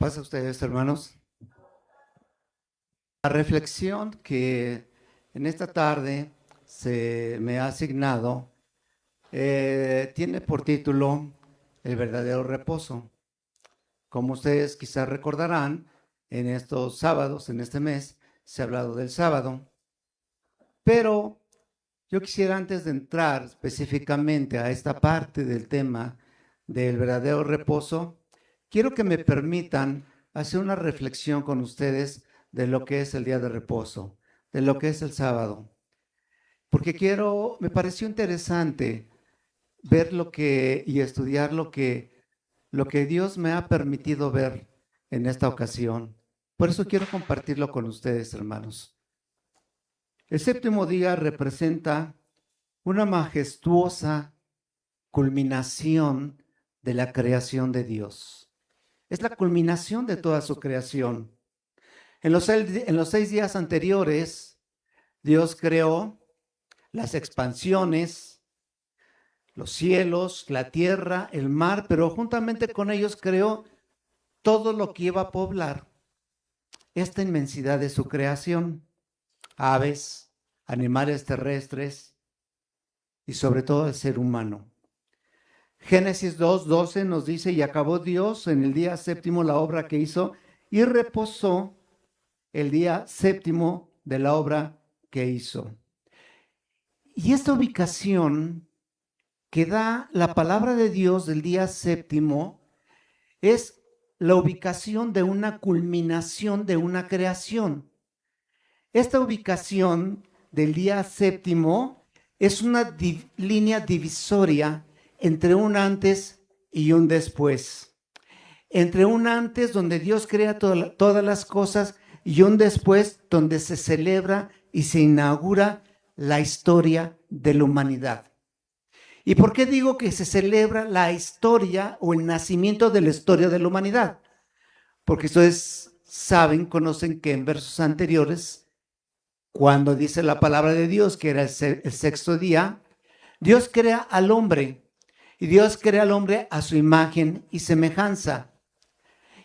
Pasa a ustedes, hermanos. La reflexión que en esta tarde se me ha asignado tiene por título El verdadero reposo. Como ustedes quizás recordarán, en estos sábados, en este mes, se ha hablado del sábado. Pero yo quisiera, antes de entrar específicamente a esta parte del tema del verdadero reposo, quiero que me permitan hacer una reflexión con ustedes de lo que es el día de reposo, de lo que es el sábado. Porque me pareció interesante ver y estudiar lo que Dios me ha permitido ver en esta ocasión. Por eso quiero compartirlo con ustedes, hermanos. El séptimo día representa una majestuosa culminación de la creación de Dios. Es la culminación de toda su creación. En los 6 días anteriores, Dios creó las expansiones, los cielos, la tierra, el mar, pero juntamente con ellos creó todo lo que iba a poblar esta inmensidad de su creación: aves, animales terrestres y sobre todo el ser humano. Génesis 2:12 nos dice: y acabó Dios en el día séptimo la obra que hizo, y reposó el día séptimo de la obra que hizo. Y esta ubicación que da la palabra de Dios del día séptimo es la ubicación de una culminación de una creación. Esta ubicación del día séptimo es una línea divisoria entre un antes y un después. Entre un antes donde Dios crea todas las cosas y un después donde se celebra y se inaugura la historia de la humanidad. ¿Y por qué digo que se celebra la historia o el nacimiento de la historia de la humanidad? Porque ustedes saben, conocen que en versos anteriores, cuando dice la palabra de Dios que era el sexto día, Dios crea al hombre, y Dios crea al hombre a su imagen y semejanza.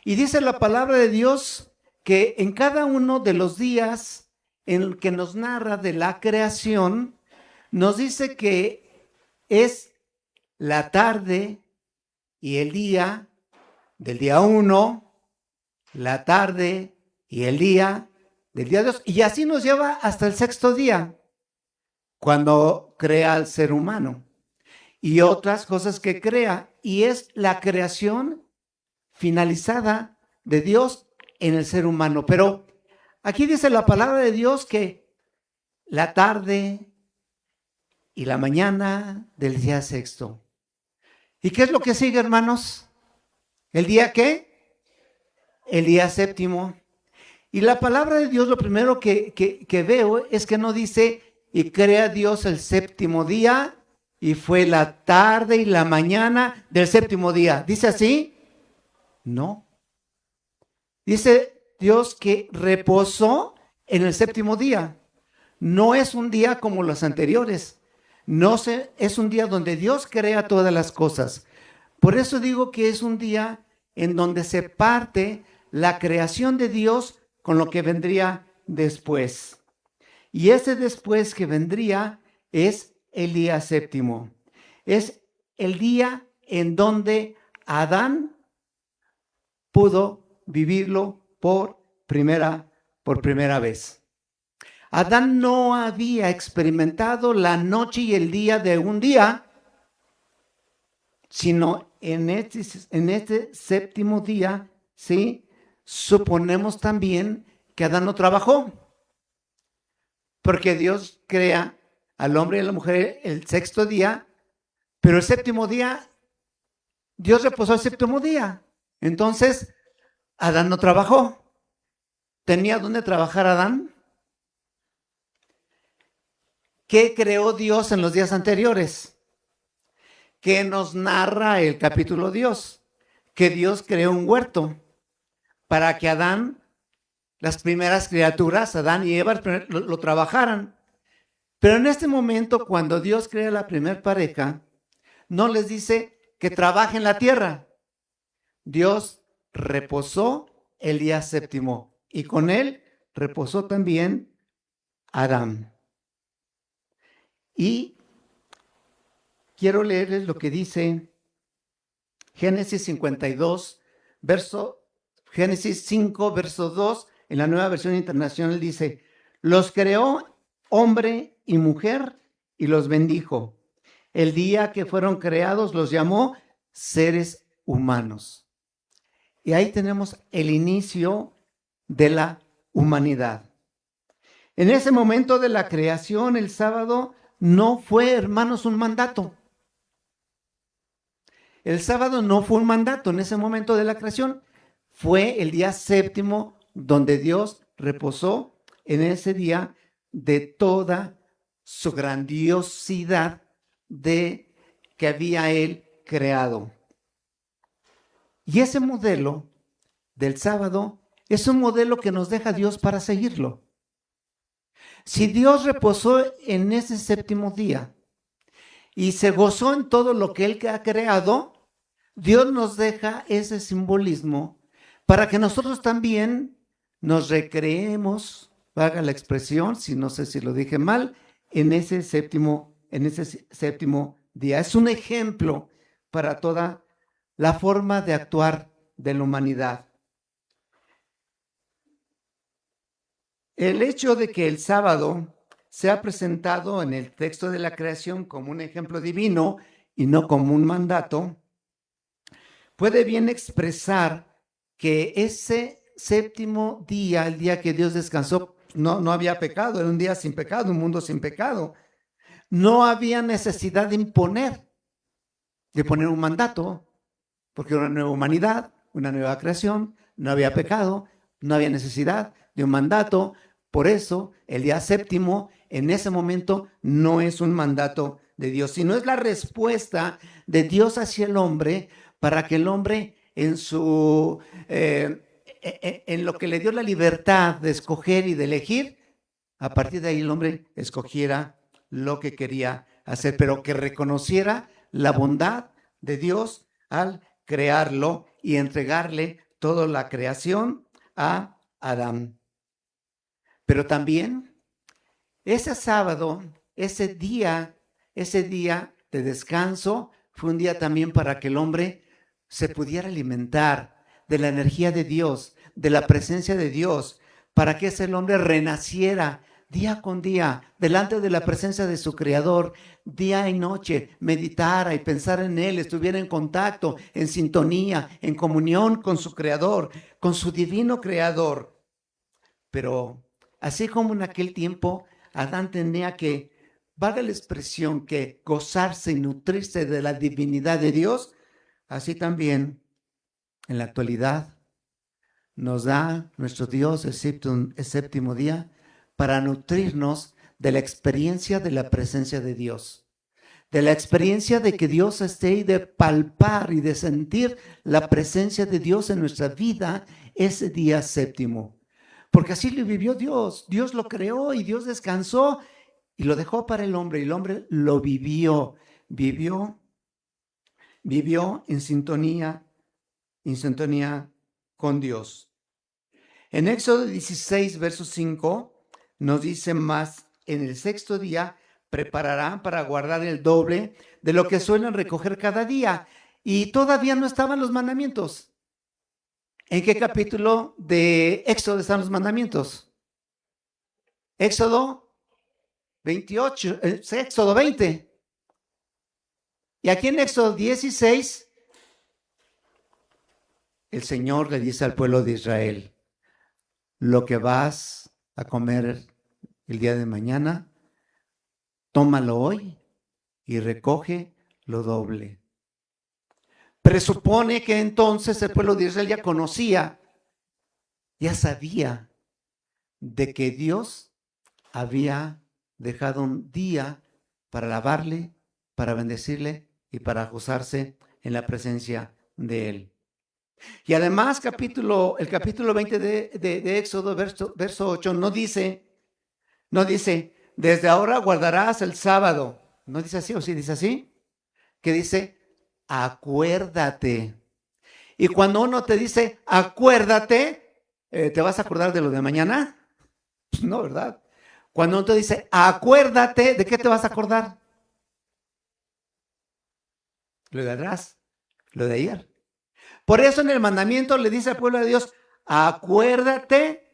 Y dice la palabra de Dios que en cada uno de los días en el que nos narra de la creación, nos dice que es la tarde y el día del día 1, la tarde y el día del día 2, y así nos lleva hasta el sexto día, cuando crea al ser humano y otras cosas que crea, y es la creación finalizada de Dios en el ser humano. Pero aquí dice la palabra de Dios que la tarde y la mañana del día sexto. ¿Y qué es lo que sigue, hermanos? ¿El día qué? El día séptimo. Y la palabra de Dios, lo primero que veo es que no dice: y crea Dios el séptimo día, y fue la tarde y la mañana del séptimo día. ¿Dice así? No. Dice Dios que reposó en el séptimo día. No es un día como los anteriores. Es un día donde Dios crea todas las cosas. Por eso digo que es un día en donde se parte la creación de Dios con lo que vendría después. Y ese después que vendría es el día séptimo. Es el día en donde Adán pudo vivirlo por primera vez. Adán no había experimentado la noche y el día de un día, sino en este séptimo día, ¿sí? Suponemos también que Adán no trabajó, porque Dios crea al hombre y a la mujer el sexto día, pero el séptimo día, Dios reposó el séptimo día. Entonces, Adán no trabajó. ¿Tenía dónde trabajar Adán? ¿Qué creó Dios en los días anteriores? ¿Qué nos narra el capítulo Dios? Que Dios creó un huerto para que Adán, las primeras criaturas, Adán y Eva, lo trabajaran. Pero en este momento, cuando Dios crea la primera pareja, no les dice que trabajen la tierra. Dios reposó el día séptimo y con él reposó también Adán. Y quiero leerles lo que dice Génesis 52, Génesis 5, verso 2, en la Nueva Versión Internacional dice, los creó hombre y mujer y los bendijo. El día que fueron creados los llamó seres humanos. Y ahí tenemos el inicio de la humanidad. En ese momento de la creación, el sábado no fue, hermanos, un mandato. El sábado no fue un mandato en ese momento de la creación. Fue el día séptimo donde Dios reposó en ese día de toda su grandiosidad de que había Él creado. Y ese modelo del sábado es un modelo que nos deja Dios para seguirlo. Si Dios reposó en ese séptimo día y se gozó en todo lo que Él ha creado, Dios nos deja ese simbolismo para que nosotros también nos recreemos, valga la expresión, si no sé si lo dije mal, en ese séptimo día. Es un ejemplo para toda la forma de actuar de la humanidad. El hecho de que el sábado sea presentado en el texto de la creación como un ejemplo divino y no como un mandato, puede bien expresar que ese séptimo día, el día que Dios descansó, no había pecado, era un día sin pecado, un mundo sin pecado. No había necesidad de imponer, de poner un mandato, porque era una nueva humanidad, una nueva creación, no había pecado, no había necesidad de un mandato. Por eso, el día séptimo, en ese momento, no es un mandato de Dios, sino es la respuesta de Dios hacia el hombre para que el hombre en lo que le dio la libertad de escoger y de elegir, a partir de ahí el hombre escogiera lo que quería hacer, pero que reconociera la bondad de Dios al crearlo y entregarle toda la creación a Adán. Pero también ese sábado, ese día de descanso, fue un día también para que el hombre se pudiera alimentar de la energía de Dios, de la presencia de Dios, para que ese hombre renaciera día con día delante de la presencia de su Creador, día y noche, meditara y pensara en Él, estuviera en contacto, en sintonía, en comunión con su Creador, con su divino Creador. Pero así como en aquel tiempo Adán tenía que, valga la expresión, que gozarse y nutrirse de la divinidad de Dios, así también en la actualidad nos da nuestro Dios el séptimo día para nutrirnos de la experiencia de la presencia de Dios, de la experiencia de que Dios esté y de palpar y de sentir la presencia de Dios en nuestra vida ese día séptimo. Porque así lo vivió Dios. Dios lo creó y Dios descansó y lo dejó para el hombre y el hombre lo vivió en sintonía con Dios. En Éxodo 16, verso 5, nos dice más, en el sexto día prepararán para guardar el doble de lo que suelen recoger cada día. Y todavía no estaban los mandamientos. ¿En qué capítulo de Éxodo están los mandamientos? Éxodo 28, Éxodo 20. Y aquí en Éxodo 16, el Señor le dice al pueblo de Israel, lo que vas a comer el día de mañana, tómalo hoy y recoge lo doble. Presupone que entonces el pueblo de Israel ya conocía, ya sabía de que Dios había dejado un día para alabarle, para bendecirle y para gozarse en la presencia de Él. Y además, el capítulo 20 de Éxodo, verso 8, no dice, desde ahora guardarás el sábado. ¿No dice así o sí dice así? Que dice, acuérdate. Y cuando uno te dice, acuérdate, ¿te vas a acordar de lo de mañana? Pues no, ¿verdad? Cuando uno te dice, acuérdate, ¿de qué te vas a acordar? Lo de atrás, lo de ayer. Por eso en el mandamiento le dice al pueblo de Dios, acuérdate,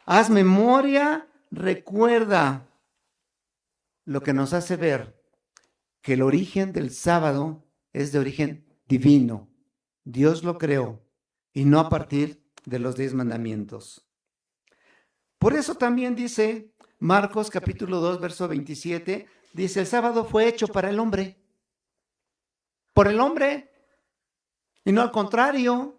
haz memoria, recuerda. Lo que nos hace ver que el origen del sábado es de origen divino. Dios lo creó y no a partir de los 10 mandamientos. Por eso también dice Marcos capítulo 2, verso 27, dice, el sábado fue hecho para el hombre. Por el hombre. Y no al contrario.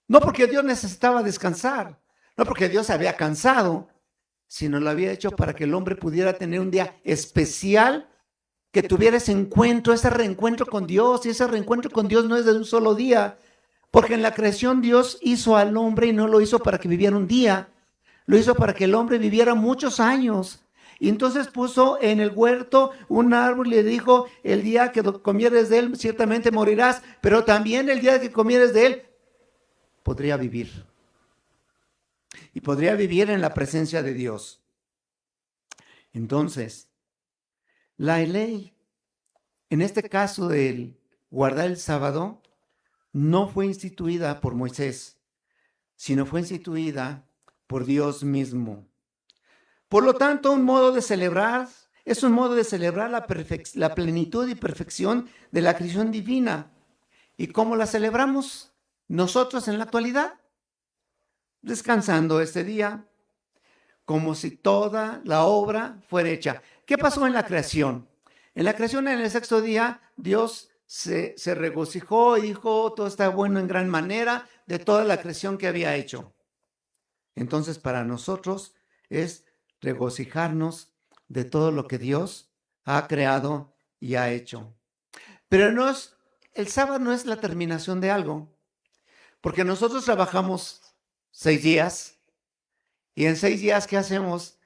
No porque Dios necesitaba descansar. No porque Dios se había cansado. Sino lo había hecho para que el hombre pudiera tener un día especial, que tuviera ese encuentro, ese reencuentro con Dios. Y ese reencuentro con Dios no es de un solo día. Porque en la creación Dios hizo al hombre y no lo hizo para que viviera un día. Lo hizo para que el hombre viviera muchos años. Y entonces puso en el huerto un árbol y le dijo, el día que comieres de él ciertamente morirás, pero también el día que comieres de él podría vivir. Y podría vivir en la presencia de Dios. Entonces, la ley, en este caso del guardar el sábado, no fue instituida por Moisés, sino fue instituida por Dios mismo. Por lo tanto, un modo de celebrar es un modo de celebrar la plenitud y perfección de la creación divina. ¿Y cómo la celebramos nosotros en la actualidad? Descansando este día, como si toda la obra fuera hecha. ¿Qué pasó en la creación? En la creación, en el sexto día, Dios se regocijó y dijo, todo está bueno en gran manera de toda la creación que había hecho. Entonces, para nosotros es regocijarnos de todo lo que Dios ha creado y ha hecho. Pero el sábado no es la terminación de algo, porque nosotros trabajamos 6 días, y en 6 días, ¿qué hacemos?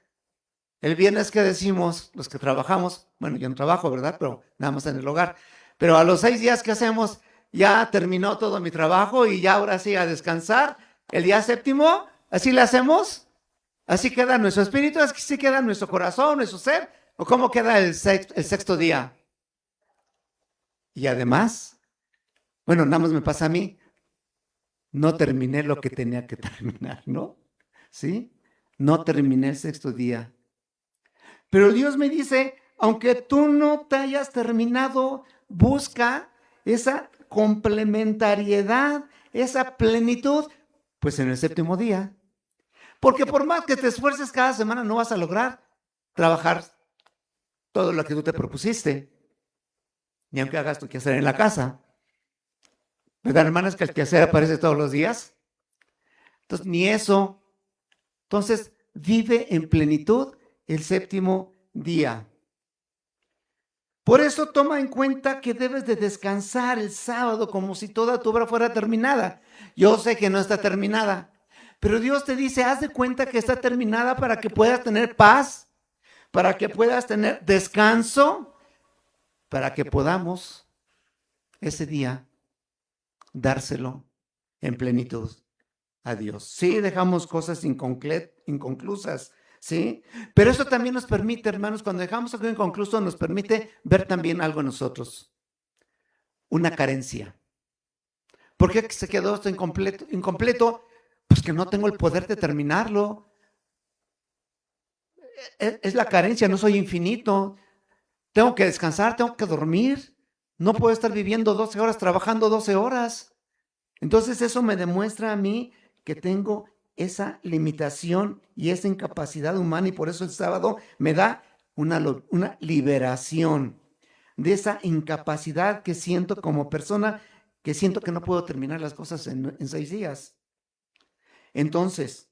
El viernes, ¿qué decimos? Los que trabajamos, bueno, yo no trabajo, ¿verdad? Pero nada más en el hogar. Pero a los 6 días, ¿qué hacemos? Ya terminó todo mi trabajo y ya ahora sí a descansar. El día séptimo, ¿así le hacemos? Así queda nuestro espíritu, así queda nuestro corazón, nuestro ser. ¿O cómo queda el sexto día? Y además, bueno, nada más me pasa a mí, no terminé lo que tenía que terminar, ¿no? ¿Sí? No terminé el sexto día. Pero Dios me dice, aunque tú no te hayas terminado, busca esa complementariedad, esa plenitud, pues en el séptimo día. Porque por más que te esfuerces cada semana, no vas a lograr trabajar todo lo que tú te propusiste. Ni aunque hagas tu quehacer en la casa. ¿Verdad, hermanas, que el quehacer aparece todos los días? Entonces, ni eso. Entonces, vive en plenitud el séptimo día. Por eso toma en cuenta que debes de descansar el sábado como si toda tu obra fuera terminada. Yo sé que no está terminada, pero Dios te dice, haz de cuenta que está terminada para que puedas tener paz, para que puedas tener descanso, para que podamos ese día dárselo en plenitud a Dios. Sí, dejamos cosas inconclusas, ¿sí? Pero eso también nos permite, hermanos, cuando dejamos algo inconcluso, nos permite ver también algo en nosotros, una carencia. ¿Por qué se quedó esto incompleto? Pues que no tengo el poder de terminarlo. Es la carencia, no soy infinito. Tengo que descansar, tengo que dormir. No puedo estar viviendo 12 horas, trabajando 12 horas. Entonces eso me demuestra a mí que tengo esa limitación y esa incapacidad humana, y por eso el sábado me da una liberación de esa incapacidad que siento como persona, que siento que no puedo terminar las cosas en 6 días. Entonces,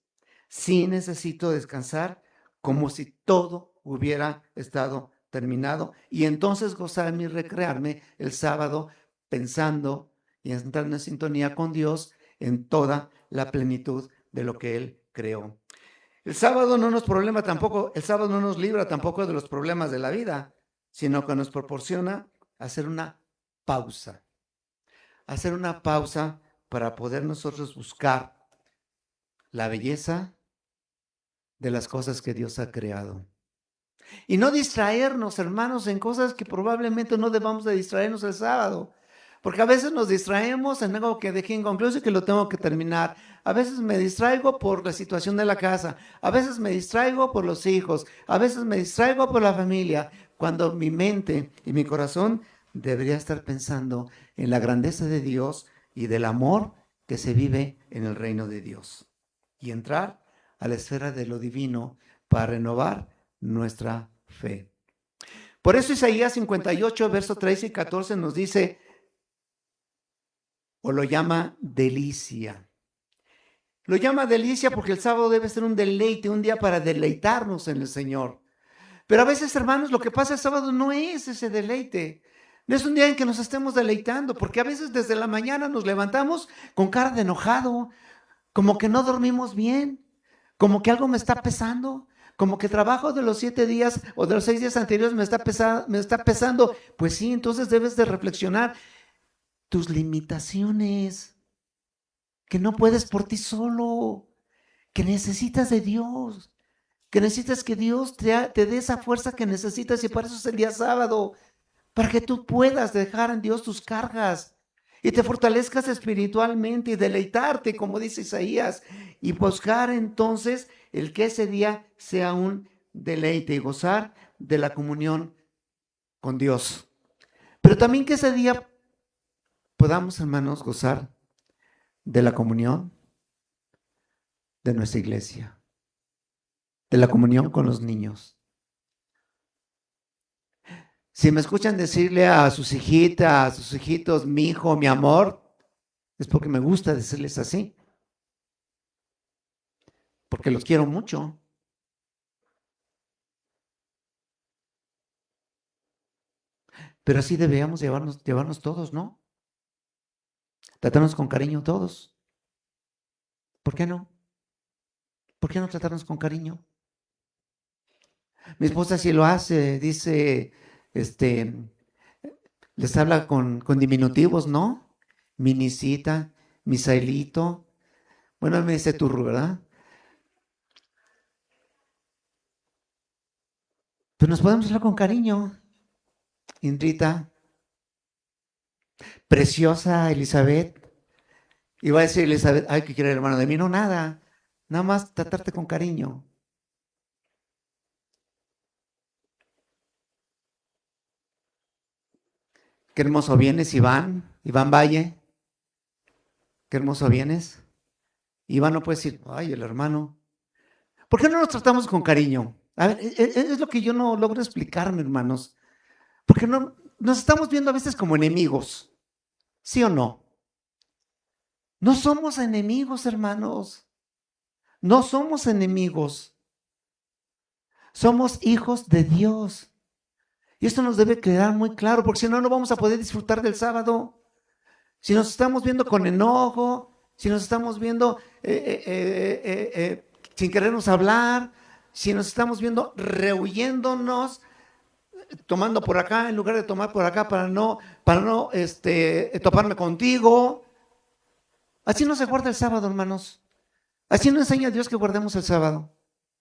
sí necesito descansar como si todo hubiera estado terminado, y entonces gozarme y recrearme el sábado pensando y entrando en sintonía con Dios en toda la plenitud de lo que Él creó. El sábado no nos libra tampoco de los problemas de la vida, sino que nos proporciona hacer una pausa para poder nosotros buscar la belleza de las cosas que Dios ha creado. Y no distraernos, hermanos, en cosas que probablemente no debamos de distraernos el sábado. Porque a veces nos distraemos en algo que dejé inconcluso y que lo tengo que terminar. A veces me distraigo por la situación de la casa. A veces me distraigo por los hijos. A veces me distraigo por la familia. Cuando mi mente y mi corazón debería estar pensando en la grandeza de Dios y del amor que se vive en el reino de Dios. Y entrar a la esfera de lo divino para renovar nuestra fe. Por eso Isaías 58, versos 13 y 14 nos dice, o lo llama delicia. Lo llama delicia porque el sábado debe ser un deleite, un día para deleitarnos en el Señor. Pero a veces, hermanos, lo que pasa el sábado no es ese deleite. No es un día en que nos estemos deleitando, porque a veces desde la mañana nos levantamos con cara de enojado, como que no dormimos bien, como que algo me está pesando, como que el trabajo de los 7 días o de los 6 días anteriores me está pesando. Pues sí, entonces debes de reflexionar tus limitaciones, que no puedes por ti solo, que necesitas de Dios, que necesitas que Dios te dé esa fuerza que necesitas, y para eso es el día sábado, para que tú puedas dejar en Dios tus cargas y te fortalezcas espiritualmente y deleitarte, como dice Isaías, y buscar entonces el que ese día sea un deleite y gozar de la comunión con Dios. Pero también que ese día podamos, hermanos, gozar de la comunión de nuestra iglesia, de la comunión con los niños. Si me escuchan decirle a sus hijitas, a sus hijitos, mi hijo, mi amor, es porque me gusta decirles así, porque los quiero mucho. Pero así deberíamos llevarnos todos, ¿no? Tratarnos con cariño todos. ¿Por qué no? ¿Por qué no tratarnos con cariño? Mi esposa sí lo hace, dice, les habla con diminutivos, ¿no? Minicita, Misaelito. Bueno, me dice turro, ¿verdad? Pero nos podemos hablar con cariño. Indrita, preciosa Elizabeth. Y va a decir Elizabeth, ay, ¿qué quiere el hermano de mí? No, nada. Nada más tratarte con cariño. Qué hermoso vienes, Iván Valle. Qué hermoso vienes. Iván no puede decir, ay, el hermano. ¿Por qué no nos tratamos con cariño? A ver, es lo que yo no logro explicarme, hermanos. Porque no, nos estamos viendo a veces como enemigos. ¿Sí o no? No somos enemigos, hermanos. No somos enemigos. Somos hijos de Dios. Y esto nos debe quedar muy claro, porque si no, no vamos a poder disfrutar del sábado. Si nos estamos viendo con enojo, si nos estamos viendo sin querernos hablar, si nos estamos viendo rehuyéndonos, tomando por acá en lugar de tomar por acá para no toparme contigo. Así no se guarda el sábado, hermanos. Así no enseña Dios que guardemos el sábado.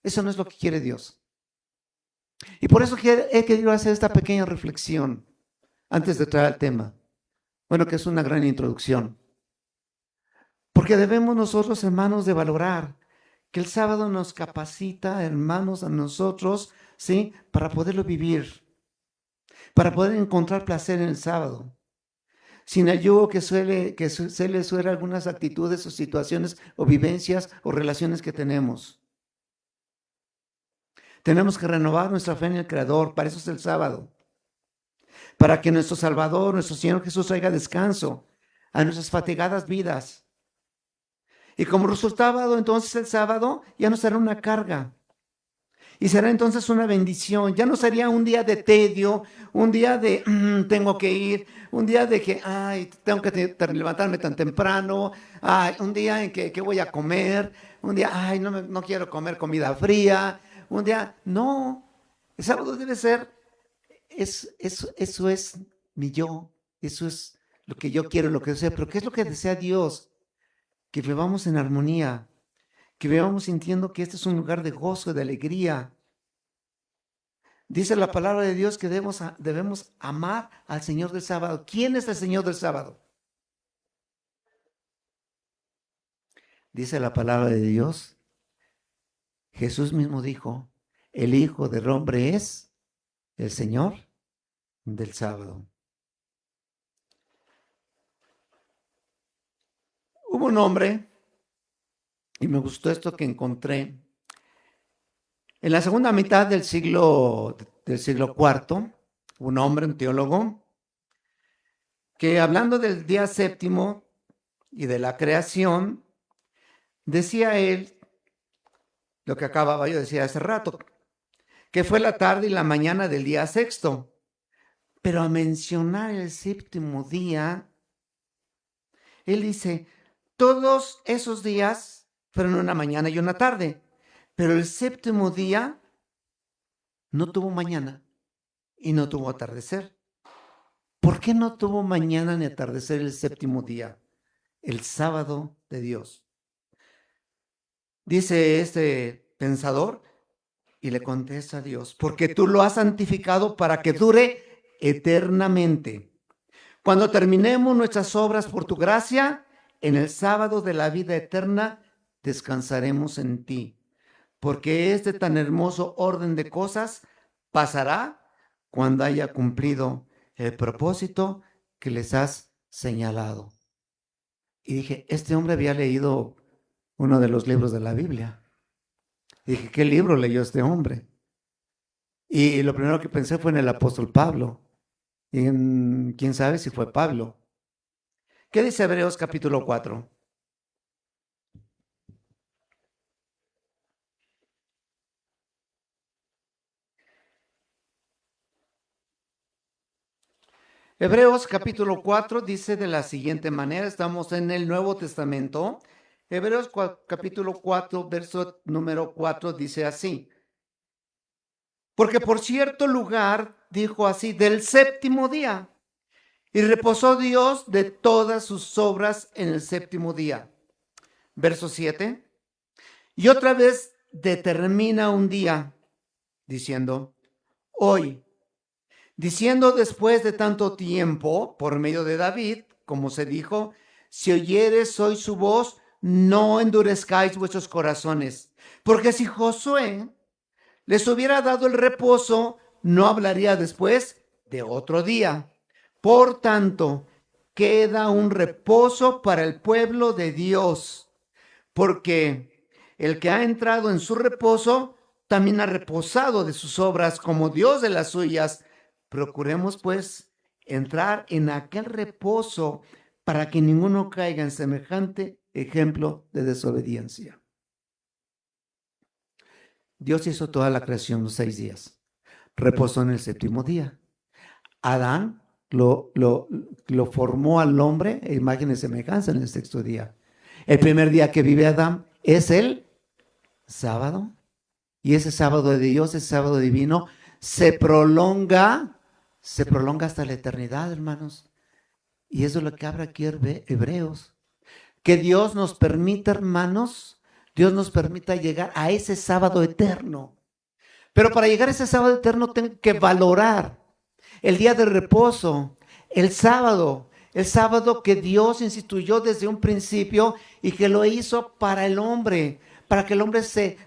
Eso no es lo que quiere Dios. Y por eso he querido hacer esta pequeña reflexión antes de entrar al tema. Bueno, que es una gran introducción. Porque debemos nosotros, hermanos, de valorar que el sábado nos capacita, hermanos, a nosotros, ¿sí? Para poderlo vivir, para poder encontrar placer en el sábado. Sin el yugo que se le suele algunas actitudes o situaciones o vivencias o relaciones que tenemos. Tenemos que renovar nuestra fe en el Creador, para eso es el sábado. Para que nuestro Salvador, nuestro Señor Jesús traiga descanso a nuestras fatigadas vidas. Y como resultado, entonces el sábado ya no será una carga. Y será entonces una bendición. Ya no sería un día de tedio, un día de tengo que ir, un día de que ay, tengo que levantarme tan temprano, ay, un día en que voy a comer, un día, ay, no quiero comer comida fría, un día, no. El sábado debe ser, eso es mi yo, eso es lo que yo quiero, lo que deseo. Pero ¿qué es lo que desea Dios? que vivamos en armonía, que vivamos sintiendo que este es un lugar de gozo, de alegría. Dice la palabra de Dios que debemos amar al Señor del sábado. ¿Quién es el Señor del sábado? Dice la palabra de Dios. Jesús mismo dijo, el Hijo del Hombre es el Señor del sábado. Hubo un hombre, y me gustó esto que encontré, en la segunda mitad del siglo IV, un hombre, un teólogo, que hablando del día séptimo y de la creación, decía él, lo que acababa yo de decir hace rato, que fue la tarde y la mañana del día sexto. Pero a mencionar el séptimo día, él dice, todos esos días fueron una mañana y una tarde, pero el séptimo día no tuvo mañana y no tuvo atardecer. ¿Por qué no tuvo mañana ni atardecer el séptimo día? El sábado de Dios. Dice este pensador y le contesta a Dios, porque tú lo has santificado para que dure eternamente. Cuando terminemos nuestras obras por tu gracia, en el sábado de la vida eterna descansaremos en ti, porque este tan hermoso orden de cosas pasará cuando haya cumplido el propósito que les has señalado. Y dije, este hombre había leído uno de los libros de la Biblia. Y dije, ¿qué libro leyó este hombre? Y lo primero que pensé fue en el apóstol Pablo. Y quién sabe si fue Pablo. ¿Qué dice Hebreos capítulo 4? Hebreos capítulo 4 dice de la siguiente manera, estamos en el Nuevo Testamento. Hebreos capítulo 4, verso número 4 dice así. Porque por cierto lugar, dijo así, del séptimo día, y reposó Dios de todas sus obras en el séptimo día. Verso 7. Y otra vez determina un día, diciendo, hoy, diciendo después de tanto tiempo, por medio de David, como se dijo, si oyeres hoy su voz, no endurezcáis vuestros corazones. Porque si Josué les hubiera dado el reposo, no hablaría después de otro día. Por tanto, queda un reposo para el pueblo de Dios, porque el que ha entrado en su reposo también ha reposado de sus obras como Dios de las suyas. Procuremos pues entrar en aquel reposo para que ninguno caiga en semejante ejemplo de desobediencia. Dios hizo toda la creación en 6 días. Reposó en el séptimo día. Adán lo formó al hombre a imagen y semejanza en el sexto día. El primer día que vive Adán es el sábado. Y ese sábado de Dios, ese sábado divino, se prolonga hasta la eternidad, hermanos. Y eso es lo que habla aquí Hebreos. Que Dios nos permita, hermanos, Dios nos permita llegar a ese sábado eterno. Pero para llegar a ese sábado eterno tengo que valorar el día de reposo, el sábado que Dios instituyó desde un principio y que lo hizo para el hombre, para que el hombre se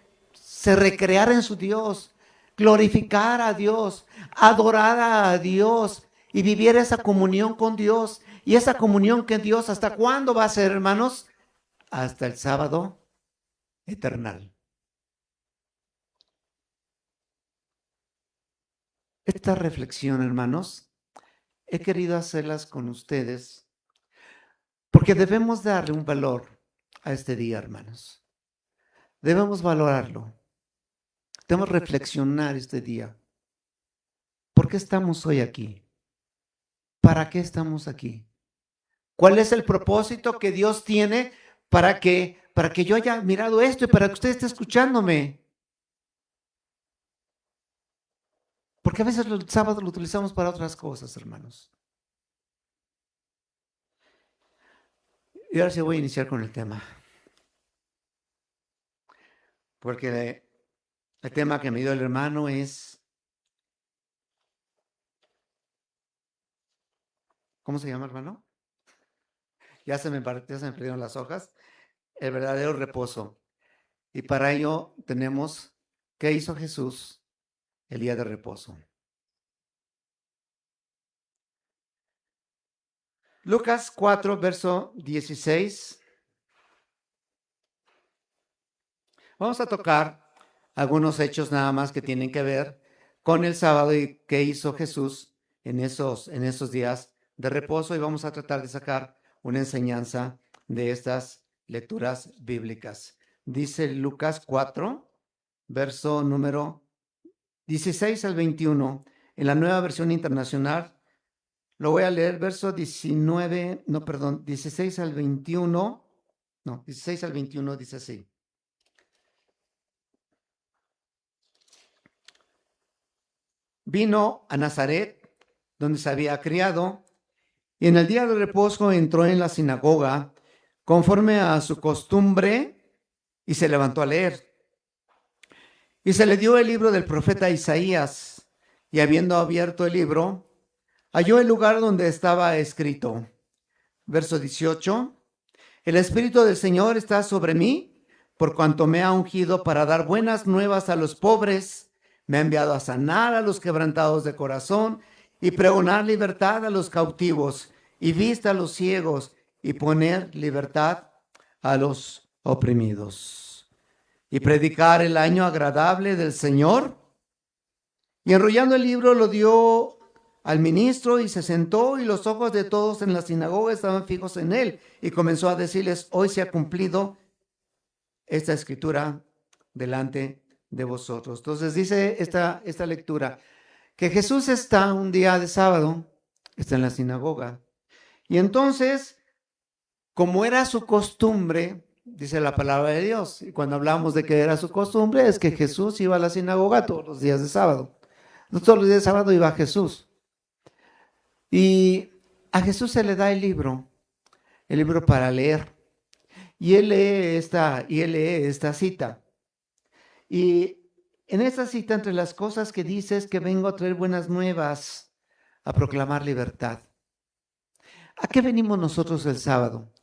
recreara en su Dios, glorificara a Dios, adorara a Dios y viviera esa comunión con Dios. Y esa comunión con Dios, ¿hasta cuándo va a ser, hermanos? Hasta el sábado eternal. Esta reflexión, hermanos, he querido hacerlas con ustedes porque debemos darle un valor a este día, hermanos. Debemos valorarlo. Debemos reflexionar este día. ¿Por qué estamos hoy aquí? ¿Para qué estamos aquí? ¿Cuál es el propósito que Dios tiene para que yo haya mirado esto y para que usted esté escuchándome? Porque a veces el sábado lo utilizamos para otras cosas, hermanos. Y ahora sí voy a iniciar con el tema. Porque el tema que me dio el hermano es, ¿cómo se llama, hermano? Ya se me perdieron las hojas. El verdadero reposo. Y para ello tenemos, ¿qué hizo Jesús el día de reposo? Lucas 4, verso 16. Vamos a tocar algunos hechos nada más que tienen que ver con el sábado y qué hizo Jesús en esos días de reposo, y vamos a tratar de sacar una enseñanza de estas lecturas bíblicas. Dice Lucas 4, verso número 16 al 21, en la Nueva Versión Internacional. Lo voy a leer, verso 16 al 21. No, 16 al 21 dice así. Vino a Nazaret, donde se había criado, y en el día de reposo entró en la sinagoga, conforme a su costumbre, y se levantó a leer. Y se le dio el libro del profeta Isaías, y habiendo abierto el libro, halló el lugar donde estaba escrito. Verso 18. El Espíritu del Señor está sobre mí, por cuanto me ha ungido para dar buenas nuevas a los pobres. Me ha enviado a sanar a los quebrantados de corazón y pregonar libertad a los cautivos y vista a los ciegos y poner libertad a los oprimidos. Y predicar el año agradable del Señor. Y enrollando el libro lo dio al ministro y se sentó, y los ojos de todos en la sinagoga estaban fijos en él. Y comenzó a decirles: hoy se ha cumplido esta escritura delante de vosotros. Entonces dice esta lectura que Jesús está un día de sábado, está en la sinagoga. Y entonces, como era su costumbre, dice la palabra de Dios, y cuando hablamos de que era su costumbre, es que Jesús iba a la sinagoga todos los días de sábado. No todos los días de sábado iba Jesús. Y a Jesús se le da el libro para leer. Y él lee esta cita. Y en esta cita, entre las cosas que dice, es que vengo a traer buenas nuevas, a proclamar libertad. ¿A qué venimos nosotros el sábado?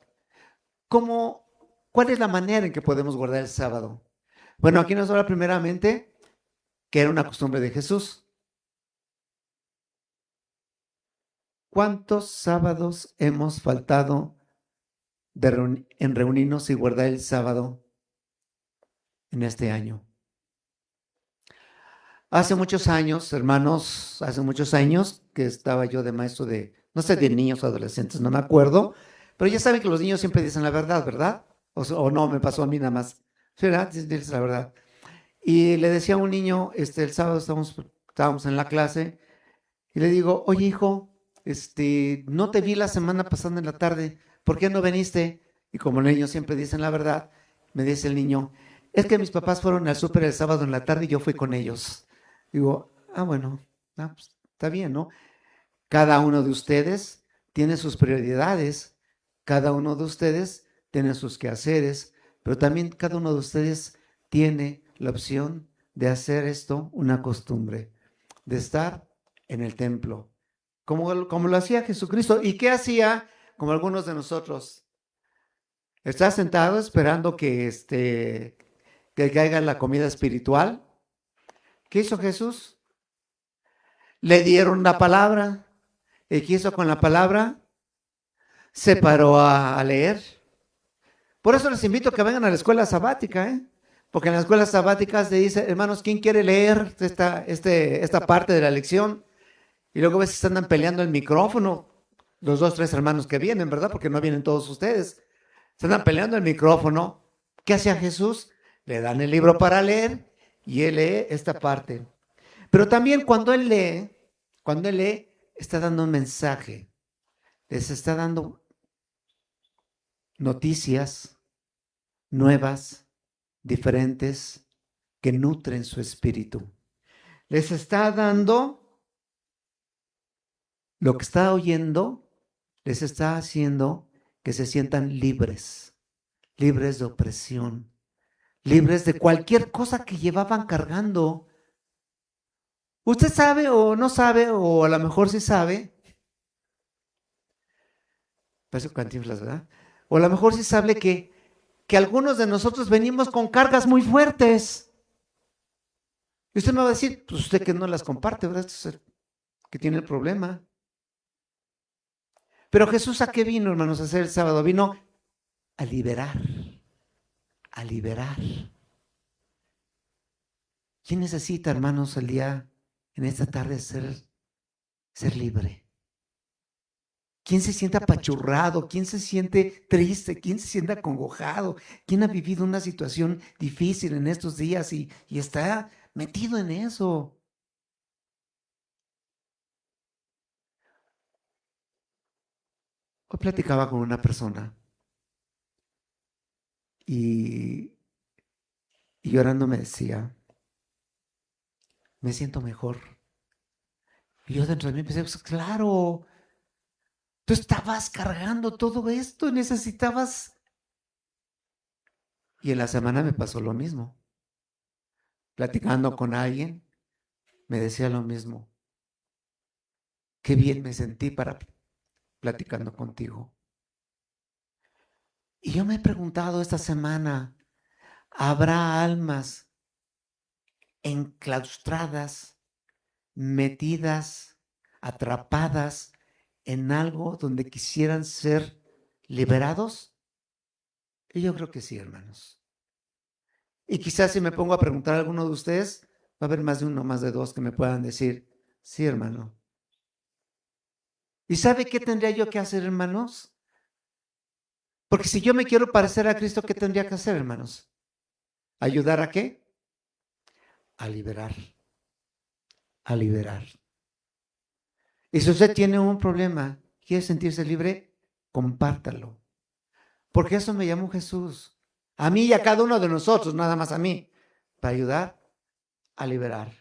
¿Cuál es la manera en que podemos guardar el sábado? Bueno, aquí nos habla primeramente que era una costumbre de Jesús. ¿Cuántos sábados hemos faltado en reunirnos y guardar el sábado en este año? Hace muchos años, hermanos, que estaba yo de maestro de, no sé, de niños o adolescentes, no me acuerdo, pero ya saben que los niños siempre dicen la verdad, ¿verdad? O no, me pasó a mí nada más. ¿Verdad? Dices la verdad. Y le decía a un niño, el sábado estábamos en la clase, y le digo: oye, hijo, no te vi la semana pasada en la tarde, ¿por qué no viniste? Y como los niños siempre dicen la verdad, me dice el niño: es que mis papás fueron al súper el sábado en la tarde y yo fui con ellos. Digo: bueno, pues, está bien, ¿no? Cada uno de ustedes tiene sus prioridades, cada uno de ustedes tiene sus quehaceres, pero también cada uno de ustedes tiene la opción de hacer esto una costumbre, de estar en el templo, como lo hacía Jesucristo. ¿Y qué hacía? Como algunos de nosotros. Está sentado esperando que caiga la comida espiritual. ¿Qué hizo Jesús? Le dieron la palabra. ¿Y qué hizo con la palabra? Se paró a leer. Por eso les invito a que vengan a la escuela sabática, porque en las escuelas sabáticas se dice: hermanos, ¿quién quiere leer esta parte de la lección? Y luego a veces andan peleando el micrófono, los 2, 3 hermanos que vienen, ¿verdad? Porque no vienen todos ustedes. Se andan peleando el micrófono. ¿Qué hacía Jesús? Le dan el libro para leer y él lee esta parte. Pero también cuando él lee, está dando un mensaje. Les está dando noticias nuevas, diferentes, que nutren su espíritu. Les está dando lo que está oyendo, les está haciendo que se sientan libres, libres de opresión, libres de cualquier cosa que llevaban cargando. Usted sabe o no sabe, o a lo mejor sí sabe, parece Cantinflas, ¿verdad? O a lo mejor sí sabe que algunos de nosotros venimos con cargas muy fuertes. Y usted me va a decir, pues usted que no las comparte, ¿verdad? Este es el que tiene el problema. Pero Jesús, ¿a qué vino, hermanos, a hacer el sábado? Vino a liberar, a liberar. ¿Quién necesita, hermanos, el día, en esta tarde, ser libre? ¿Quién se siente apachurrado? ¿Quién se siente triste? ¿Quién se siente acongojado? ¿Quién ha vivido una situación difícil en estos días y está metido en eso? Hoy platicaba con una persona y llorando me decía, me siento mejor. Y yo dentro de mí pensé, pues claro, tú estabas cargando todo esto y necesitabas. Y en la semana me pasó lo mismo. Platicando con alguien, me decía lo mismo. Qué bien me sentí platicando contigo. Y yo me he preguntado esta semana, ¿habrá almas enclaustradas, metidas, atrapadas en algo donde quisieran ser liberados? Y yo creo que sí, hermanos. Y quizás si me pongo a preguntar a alguno de ustedes, va a haber más de uno, más de dos que me puedan decir, sí, hermano. ¿Y sabe qué tendría yo que hacer, hermanos? Porque si yo me quiero parecer a Cristo, ¿qué tendría que hacer, hermanos? ¿Ayudar a qué? A liberar. A liberar. Y si usted tiene un problema, quiere sentirse libre, compártalo. Porque eso me llamó Jesús. A mí y a cada uno de nosotros, nada más a mí, para ayudar a liberar.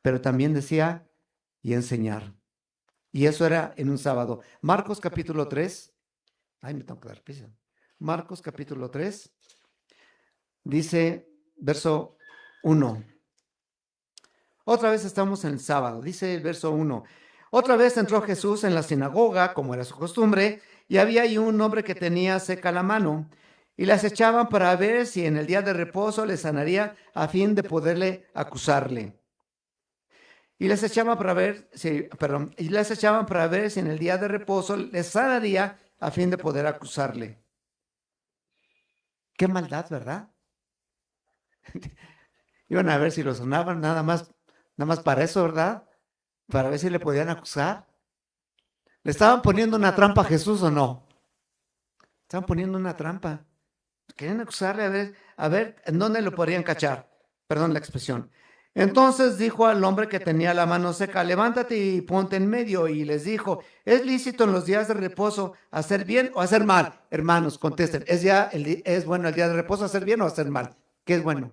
Pero también decía, y enseñar. Y eso era en un sábado. Marcos capítulo 3. Ay, me tengo que dar prisa. Marcos capítulo 3. Dice, verso 1. Otra vez estamos en el sábado. Dice el verso 1. Otra vez entró Jesús en la sinagoga, como era su costumbre, y había ahí un hombre que tenía seca la mano. Y las echaban para ver si en el día de reposo le sanaría a fin de poderle acusarle. Y les echaban para ver si en el día de reposo les sanaría a fin de poder acusarle. Qué maldad, ¿verdad? Iban a ver si lo sonaban nada más para eso, ¿verdad? Para ver si le podían acusar. ¿Le estaban poniendo una trampa a Jesús o no? Estaban poniendo una trampa. Querían acusarle a ver en dónde lo podrían cachar. Perdón la expresión. Entonces dijo al hombre que tenía la mano seca, levántate y ponte en medio. Y les dijo, ¿es lícito en los días de reposo hacer bien o hacer mal? Hermanos, contesten, ¿es bueno el día de reposo hacer bien o hacer mal? ¿Qué es bueno?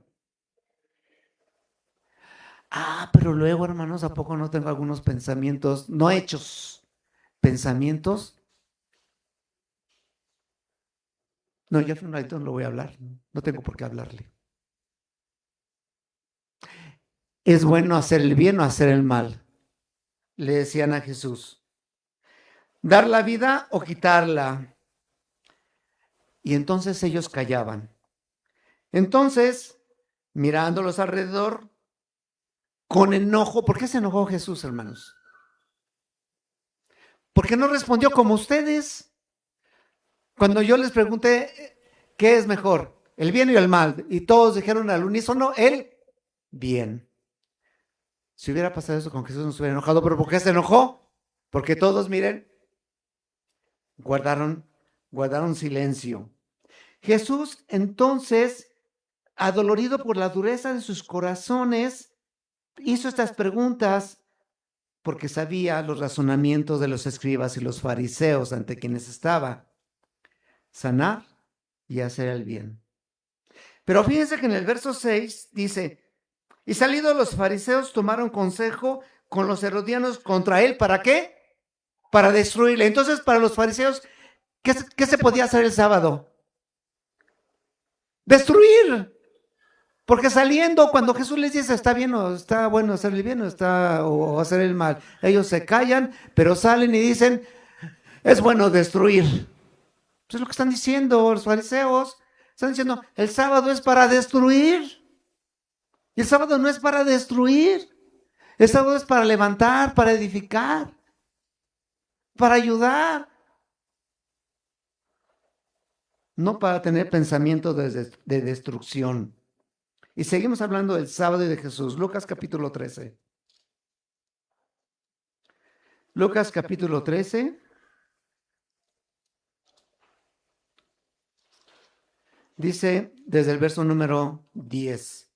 Pero luego, hermanos, ¿a poco no tengo algunos pensamientos, no hechos, pensamientos? No, yo no lo voy a hablar, no tengo por qué hablarle. ¿Es bueno hacer el bien o hacer el mal? Le decían a Jesús. ¿Dar la vida o quitarla? Y entonces ellos callaban. Entonces, mirándolos alrededor, con enojo, ¿por qué se enojó Jesús, hermanos? ¿Por qué no respondió como ustedes? Cuando yo les pregunté, ¿qué es mejor? El bien y el mal. Y todos dijeron al unísono, el bien. Si hubiera pasado eso con Jesús, no se hubiera enojado. ¿Pero por qué se enojó? Porque todos, miren, guardaron silencio. Jesús, entonces, adolorido por la dureza de sus corazones, hizo estas preguntas porque sabía los razonamientos de los escribas y los fariseos ante quienes estaba. Sanar y hacer el bien. Pero fíjense que en el verso 6 dice, y salidos los fariseos tomaron consejo con los herodianos contra él. ¿Para qué? Para destruirle. Entonces, para los fariseos, ¿Qué se podía hacer el sábado? Destruir. Porque saliendo, cuando Jesús les dice, está bien o está bueno hacer el bien o hacer el mal, ellos se callan, pero salen y dicen, es bueno destruir. Eso es lo que están diciendo los fariseos. Están diciendo, el sábado es para destruir. Y el sábado no es para destruir. El sábado es para levantar, para edificar, para ayudar. No para tener pensamientos de destrucción. Y seguimos hablando del sábado y de Jesús. Lucas capítulo 13. Lucas capítulo 13. Dice desde el verso número 10.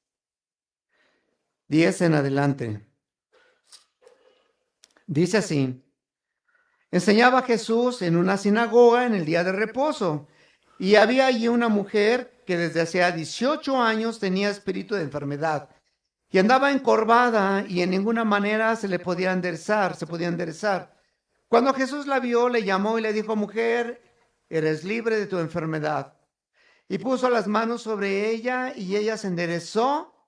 10 en adelante. Dice así. Enseñaba Jesús en una sinagoga en el día de reposo. Y había allí una mujer que desde hacía 18 años tenía espíritu de enfermedad. Y andaba encorvada y en ninguna manera se podía enderezar. Cuando Jesús la vio, le llamó y le dijo, mujer, eres libre de tu enfermedad. Y puso las manos sobre ella y ella se enderezó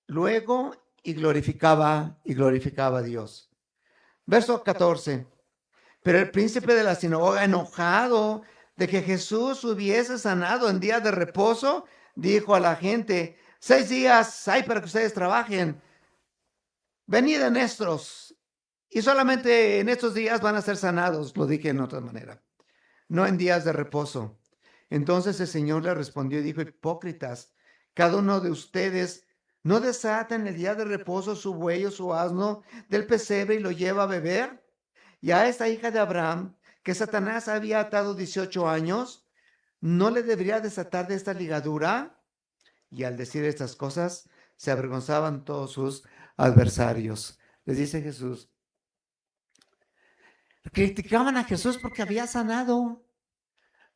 luego y glorificaba a Dios. Verso 14. Pero el príncipe de la sinagoga, enojado de que Jesús hubiese sanado en día de reposo, dijo a la gente, 6 días hay para que ustedes trabajen. Venid en estos, y solamente en estos días van a ser sanados, lo dije en otra manera, no en días de reposo. Entonces el Señor le respondió y dijo, hipócritas, cada uno de ustedes no desata en el día de reposo su buey o su asno del pesebre y lo lleva a beber. Y a esta hija de Abraham, que Satanás había atado 18 años, ¿no le debería desatar de esta ligadura? Y al decir estas cosas, se avergonzaban todos sus adversarios. Les dice Jesús. Criticaban a Jesús porque había sanado.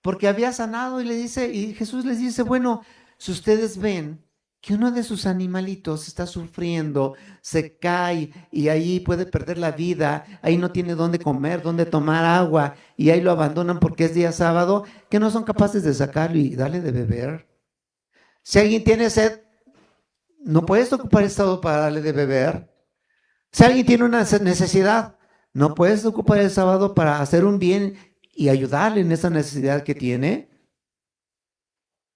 Y Jesús les dice, bueno, si ustedes ven que uno de sus animalitos está sufriendo, se cae y ahí puede perder la vida, ahí no tiene dónde comer, dónde tomar agua y ahí lo abandonan porque es día sábado, que no son capaces de sacarlo y darle de beber. Si alguien tiene sed, no puedes ocupar el sábado para darle de beber. Si alguien tiene una necesidad, no puedes ocupar el sábado para hacer un bien y ayudarle en esa necesidad que tiene.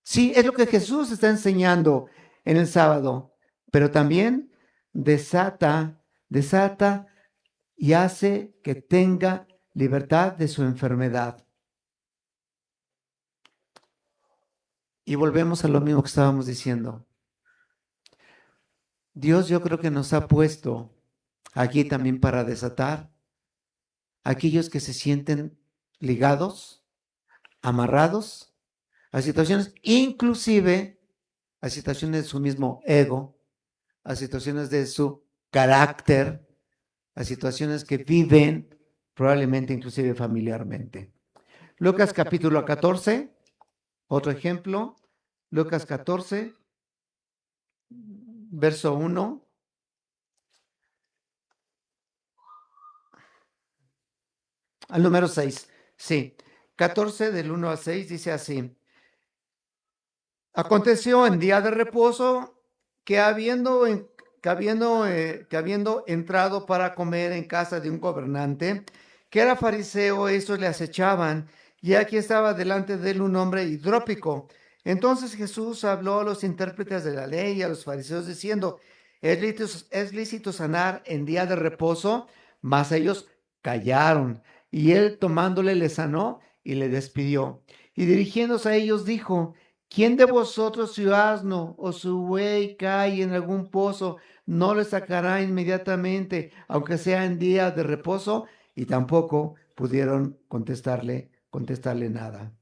Sí, es lo que Jesús está enseñando en el sábado, pero también desata y hace que tenga libertad de su enfermedad. Y volvemos a lo mismo que estábamos diciendo. Dios yo creo que nos ha puesto aquí también para desatar a aquellos que se sienten ligados, amarrados a situaciones, inclusive a situaciones de su mismo ego, a situaciones de su carácter, a situaciones que viven probablemente inclusive familiarmente. Lucas capítulo 14, otro ejemplo, Lucas 14, verso 1. Al número 6, sí, 14 del 1 al 6 dice así. Aconteció en día de reposo que habiendo entrado para comer en casa de un gobernante, que era fariseo, estos le acechaban, y aquí estaba delante de él un hombre hidrópico. Entonces Jesús habló a los intérpretes de la ley y a los fariseos diciendo, ¿es lícito sanar en día de reposo? Mas ellos callaron, y él tomándole le sanó y le despidió. Y dirigiéndose a ellos dijo, ¿quién de vosotros, su asno o su buey cae en algún pozo, no le sacará inmediatamente, aunque sea en día de reposo? Y tampoco pudieron contestarle nada.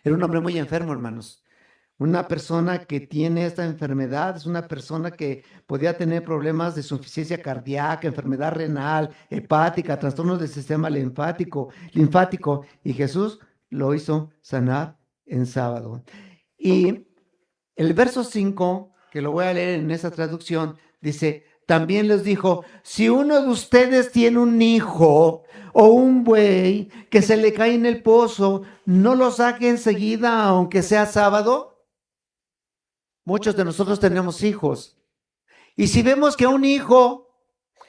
Era un hombre muy enfermo, hermanos. Una persona que tiene esta enfermedad es una persona que podía tener problemas de insuficiencia cardíaca, enfermedad renal, hepática, trastornos del sistema linfático, y Jesús lo hizo sanar en sábado. Y el verso 5, que lo voy a leer en esa traducción, dice, también les dijo, si uno de ustedes tiene un hijo o un buey que se le cae en el pozo, ¿no lo saque enseguida aunque sea sábado? Muchos de nosotros tenemos hijos. Y si vemos que un hijo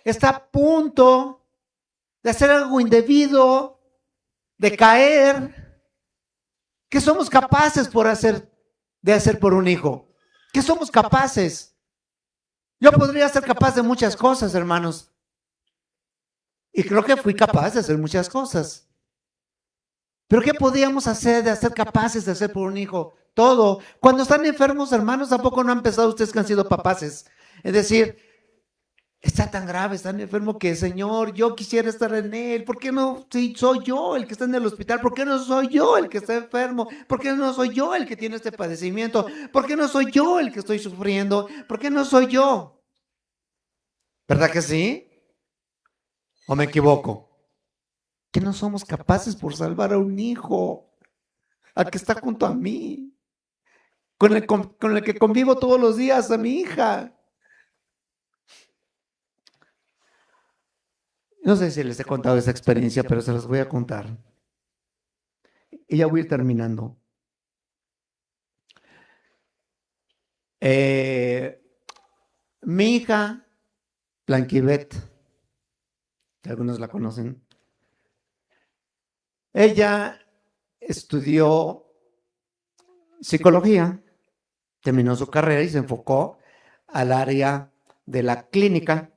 está a punto de hacer algo indebido, de caer, ¿qué somos capaces de hacer por un hijo? ¿Qué somos capaces? Yo podría ser capaz de muchas cosas, hermanos. Y creo que fui capaz de hacer muchas cosas. Pero ¿qué podíamos hacer de ser capaces de hacer por un hijo? Todo. Cuando están enfermos, hermanos, tampoco no han empezado ustedes que han sido papaces. Es decir, está tan grave, está tan enfermo que, Señor, yo quisiera estar en él. ¿Por qué no? Si soy yo el que está en el hospital, ¿por qué no soy yo el que está enfermo? ¿Por qué no soy yo el que tiene este padecimiento? ¿Por qué no soy yo el que estoy sufriendo? ¿Por qué no soy yo? ¿Verdad que sí? ¿O me equivoco? Que no somos capaces por salvar a un hijo, al que está junto a mí, con el que convivo todos los días, a mi hija. No sé si les he contado esa experiencia, pero se las voy a contar. Y ya voy a ir terminando. Mi hija, Blanquibet, que algunos la conocen, ella estudió psicología, terminó su carrera y se enfocó al área de la clínica.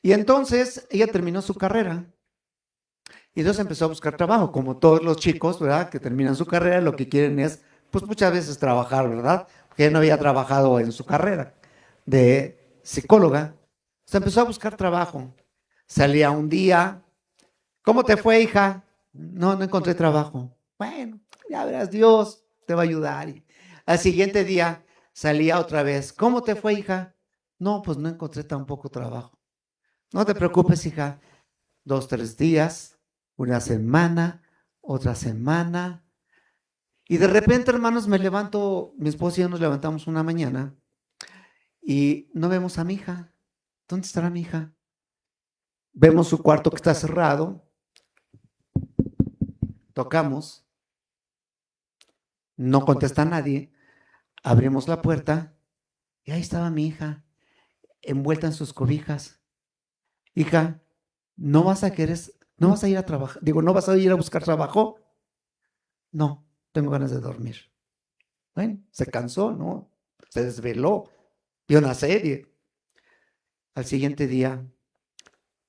Y entonces ella terminó su carrera y entonces empezó a buscar trabajo, como todos los chicos, ¿verdad? Que terminan su carrera, lo que quieren es, pues muchas veces trabajar, ¿verdad? Porque ella no había trabajado en su carrera de psicóloga. Se empezó a buscar trabajo. Salía un día, ¿cómo te fue, hija? No, no encontré trabajo. Bueno, ya verás, Dios te va a ayudar. Y al siguiente día salía otra vez, ¿cómo te fue, hija? No, pues no encontré tampoco trabajo. No te preocupes, hija. 2, 3 días, una semana, otra semana. Y de repente, hermanos, me levanto, mi esposo y yo nos levantamos una mañana y no vemos a mi hija. ¿Dónde estará mi hija? Vemos su cuarto que está cerrado, tocamos, no contesta nadie, abrimos la puerta y ahí estaba mi hija, envuelta en sus cobijas. Hija, ¿no vas a querer, no vas a ir a trabajar? Digo, ¿no vas a ir a buscar trabajo? No, tengo ganas de dormir. Bueno, se cansó, ¿no? Se desveló, vio una serie. Al siguiente día,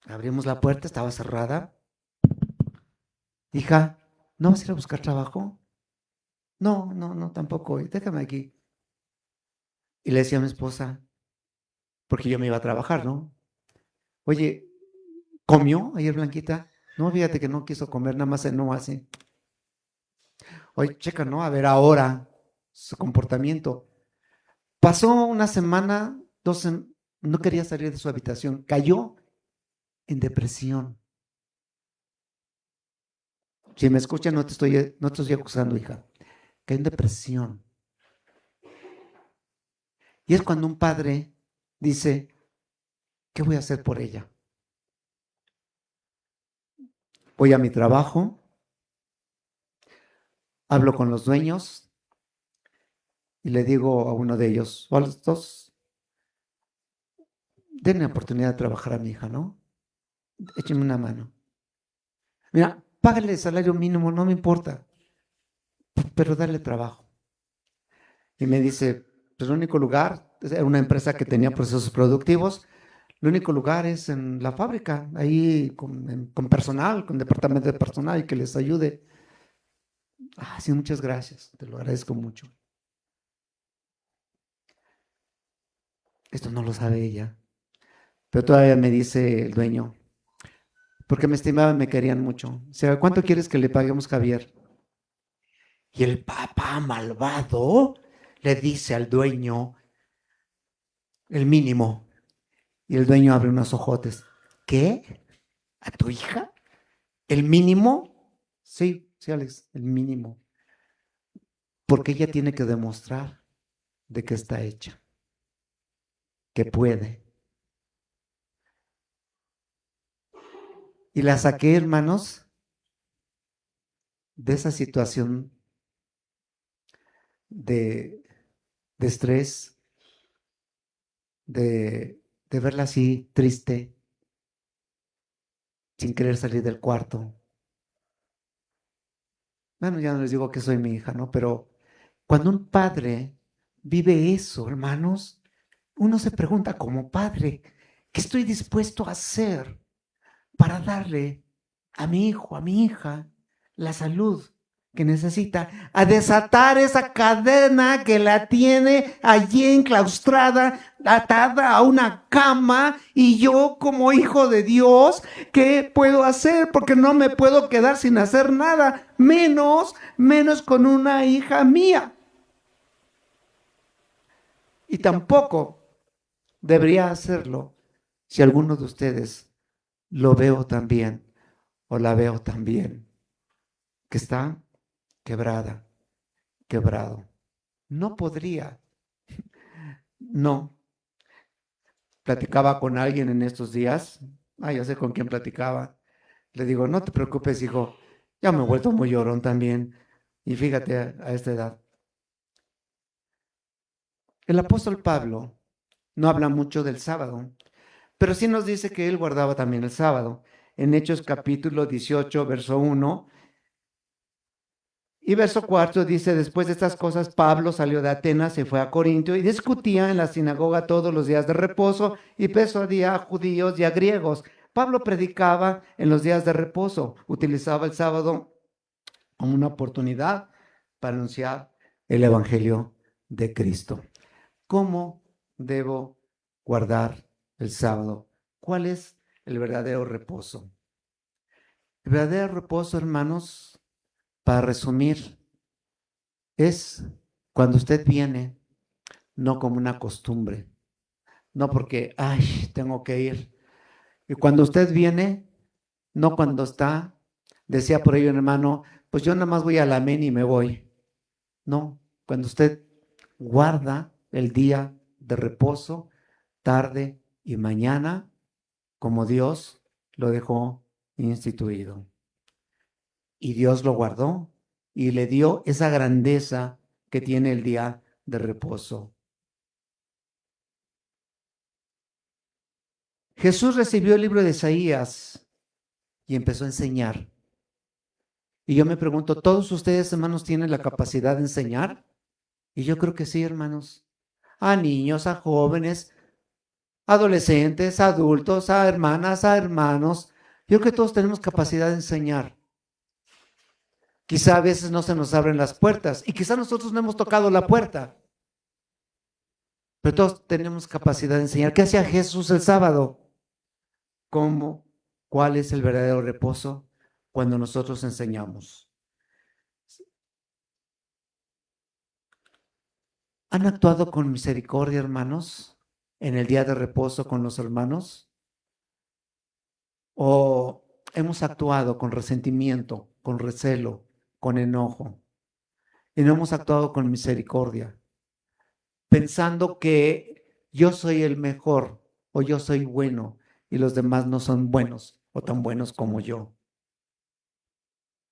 abrimos la puerta, estaba cerrada. Hija, ¿no vas a ir a buscar trabajo? No, no, no, tampoco. Déjame aquí. Y le decía a mi esposa, porque yo me iba a trabajar, ¿no? Oye, ¿comió ayer Blanquita? No, fíjate que no quiso comer, nada más no así. Oye, checa, ¿no? A ver ahora su comportamiento. Pasó una semana, no quería salir de su habitación, cayó en depresión. Si me escuchan, no te estoy acusando, hija. Cayó en depresión. Y es cuando un padre dice, ¿qué voy a hacer por ella? Voy a mi trabajo, hablo con los dueños y le digo a uno de ellos, o a los dos, denme la oportunidad de trabajar a mi hija, ¿no? Échenme una mano. Mira, págale el salario mínimo, no me importa, pero dale trabajo. Y me dice, pues el único lugar, era una empresa que tenía procesos productivos, el único lugar es en la fábrica, ahí con personal, con departamento de personal y que les ayude. Ah, sí, muchas gracias, te lo agradezco mucho. Esto no lo sabe ella, pero todavía me dice el dueño, porque me estimaban, me querían mucho. O sea, ¿cuánto quieres que le paguemos, Javier? Y el papá malvado le dice al dueño el mínimo. Y el dueño abre unos ojotes. ¿Qué? ¿A tu hija? ¿El mínimo? Sí, sí, Alex, el mínimo. Porque ella tiene que demostrar de qué está hecha. que puede. Y la saqué, hermanos, de esa situación de, de estrés, de verla así triste, sin querer salir del cuarto. Bueno, ya no les digo que soy mi hija, ¿no? Pero cuando un padre vive eso, hermanos, uno se pregunta como padre, ¿qué estoy dispuesto a hacer para darle a mi hijo, a mi hija, la salud que necesita, a desatar esa cadena que la tiene allí enclaustrada, atada a una cama, y yo como hijo de Dios, ¿qué puedo hacer? Porque no me puedo quedar sin hacer nada, menos con una hija mía. Y tampoco debería hacerlo si alguno de ustedes lo veo también o la veo también, que está quebrada, quebrado. No podría, no. Platicaba con alguien en estos días, ya sé con quién platicaba. Le digo, no te preocupes, hijo, ya me he vuelto muy llorón también. Y fíjate a esta edad. El apóstol Pablo no habla mucho del sábado, pero sí nos dice que él guardaba también el sábado. En Hechos capítulo 18, verso 1 y verso 4 dice, después de estas cosas, Pablo salió de Atenas, se fue a Corinto y discutía en la sinagoga todos los días de reposo y persuadía a judíos y a griegos. Pablo predicaba en los días de reposo, utilizaba el sábado como una oportunidad para anunciar el evangelio de Cristo. ¿Cómo debo guardar el sábado? ¿Cuál es el verdadero reposo? El verdadero reposo, hermanos, para resumir, es cuando usted viene, no como una costumbre, no porque, tengo que ir. Y cuando usted viene, no cuando está, decía por ahí un hermano, pues yo nada más voy al amén y me voy. No, cuando usted guarda el día de reposo, tarde y mañana, como Dios lo dejó instituido. Y Dios lo guardó y le dio esa grandeza que tiene el día de reposo. Jesús recibió el libro de Isaías y empezó a enseñar. Y yo me pregunto, ¿todos ustedes, hermanos, tienen la capacidad de enseñar? Y yo creo que sí, hermanos. A niños, a jóvenes, adolescentes, a adultos, a hermanas, a hermanos. Yo creo que todos tenemos capacidad de enseñar. Quizá a veces no se nos abren las puertas y quizá nosotros no hemos tocado la puerta. Pero todos tenemos capacidad de enseñar. ¿Qué hacía Jesús el sábado? ¿Cómo? ¿Cuál es el verdadero reposo? Cuando nosotros enseñamos. ¿Han actuado con misericordia, hermanos, en el día de reposo con los hermanos? ¿O hemos actuado con resentimiento, con recelo, con enojo? Y no hemos actuado con misericordia, pensando que yo soy el mejor o yo soy bueno y los demás no son buenos o tan buenos como yo.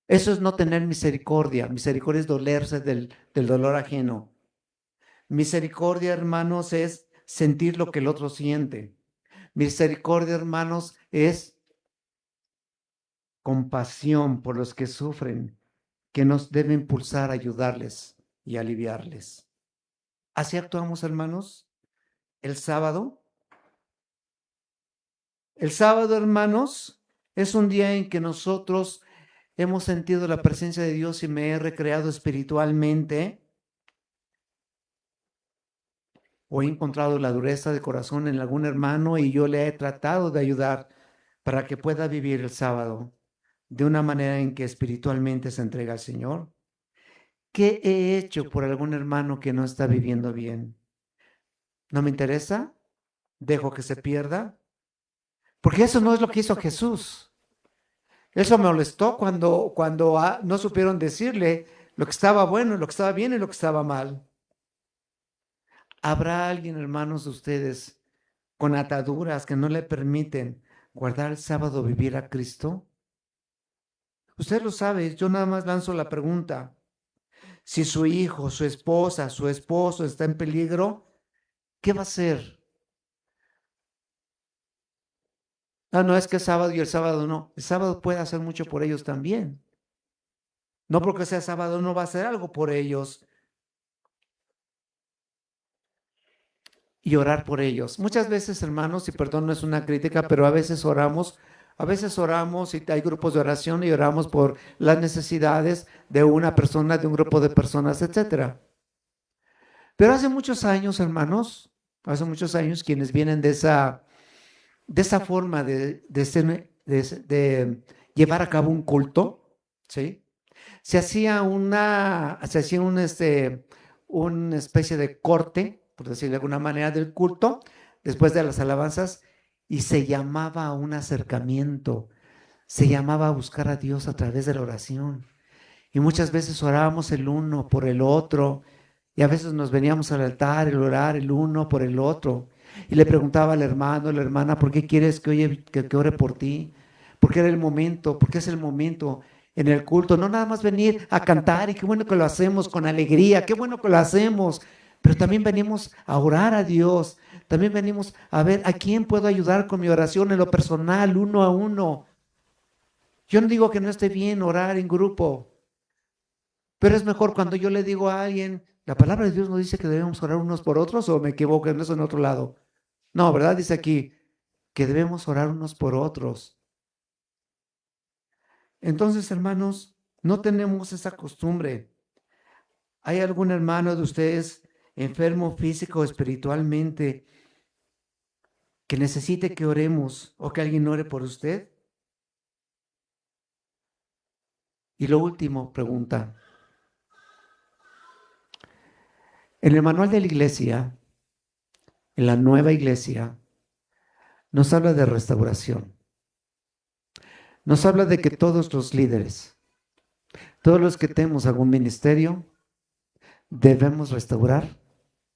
Eso es no tener misericordia. Misericordia es dolerse del dolor ajeno. Misericordia, hermanos, es sentir lo que el otro siente. Misericordia, hermanos, es compasión por los que sufren, que nos debe impulsar a ayudarles y aliviarles. ¿Así actuamos, hermanos? El sábado. El sábado, hermanos, es un día en que nosotros hemos sentido la presencia de Dios y me he recreado espiritualmente, o he encontrado la dureza de corazón en algún hermano y yo le he tratado de ayudar para que pueda vivir el sábado de una manera en que espiritualmente se entrega al Señor. ¿Qué he hecho por algún hermano que no está viviendo bien? ¿No me interesa? ¿Dejo que se pierda? Porque eso no es lo que hizo Jesús. Eso me molestó cuando no supieron decirle lo que estaba bueno, lo que estaba bien y lo que estaba mal. ¿Habrá alguien, hermanos de ustedes, con ataduras que no le permiten guardar el sábado, vivir a Cristo? Usted lo sabe, yo nada más lanzo la pregunta. Si su hijo, su esposa, su esposo está en peligro, ¿qué va a hacer? Ah, no, es que es sábado y el sábado no. El sábado puede hacer mucho por ellos también. No porque sea sábado no va a hacer algo por ellos. Y orar por ellos. Muchas veces, hermanos, y perdón, no es una crítica, pero a veces oramos y hay grupos de oración y oramos por las necesidades de una persona, de un grupo de personas, etcétera. Pero hace muchos años, hermanos, hace muchos años, quienes vienen de esa forma de llevar a cabo un culto, ¿sí? Se hacía una especie de corte, por decirlo de alguna manera, del culto, después de las alabanzas, y se llamaba un acercamiento, se llamaba buscar a Dios a través de la oración. Y muchas veces orábamos el uno por el otro, y a veces nos veníamos al altar, el orar el uno por el otro. Y le preguntaba al hermano, a la hermana, ¿por qué quieres que ore por ti? Porque era el momento, porque es el momento en el culto. No nada más venir a cantar y qué bueno que lo hacemos con alegría, qué bueno que lo hacemos. Pero también venimos a orar a Dios. También venimos a ver a quién puedo ayudar con mi oración en lo personal, uno a uno. Yo no digo que no esté bien orar en grupo, pero es mejor cuando yo le digo a alguien, la palabra de Dios no dice que debemos orar unos por otros o me equivoco en eso en otro lado. No, ¿verdad? Dice aquí que debemos orar unos por otros. Entonces, hermanos, no tenemos esa costumbre. ¿Hay algún hermano de ustedes enfermo físico o espiritualmente que necesite que oremos o que alguien ore por usted? Y lo último, pregunta. En el manual de la iglesia, en la nueva iglesia, nos habla de restauración. Nos habla de que todos los líderes, todos los que tenemos algún ministerio, debemos restaurar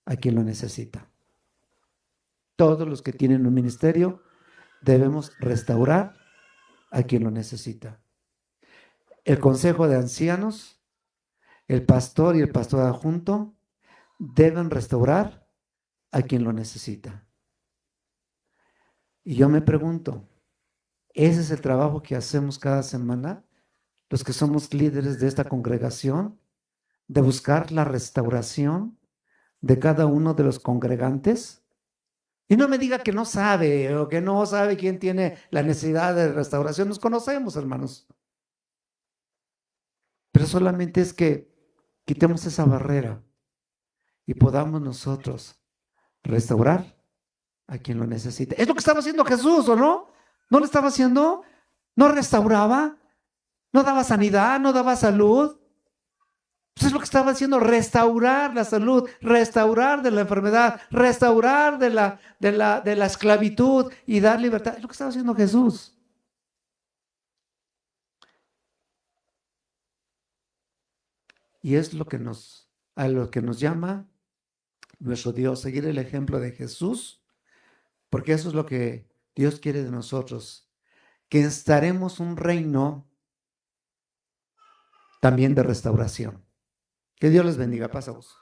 a quien lo necesita. Todos los que tienen un ministerio, debemos restaurar a quien lo necesita. El consejo de ancianos, el pastor y el pastor adjunto deben restaurar a quien lo necesita. Y yo me pregunto, ¿ese es el trabajo que hacemos cada semana? Los que somos líderes de esta congregación, de buscar la restauración de cada uno de los congregantes. Y no me diga que no sabe o que no sabe quién tiene la necesidad de restauración. Nos conocemos, hermanos. Pero solamente es que quitemos esa barrera y podamos nosotros restaurar a quien lo necesite. Es lo que estaba haciendo Jesús, ¿o no? ¿No lo estaba haciendo? ¿No restauraba? ¿No daba sanidad? ¿No daba salud? Pues es lo que estaba haciendo, restaurar la salud, restaurar de la enfermedad, restaurar de la esclavitud y dar libertad. Es lo que estaba haciendo Jesús. Y es a lo que nos llama nuestro Dios, seguir el ejemplo de Jesús, porque eso es lo que Dios quiere de nosotros, que estaremos un reino también de restauración. Que Dios les bendiga. Pasa vos.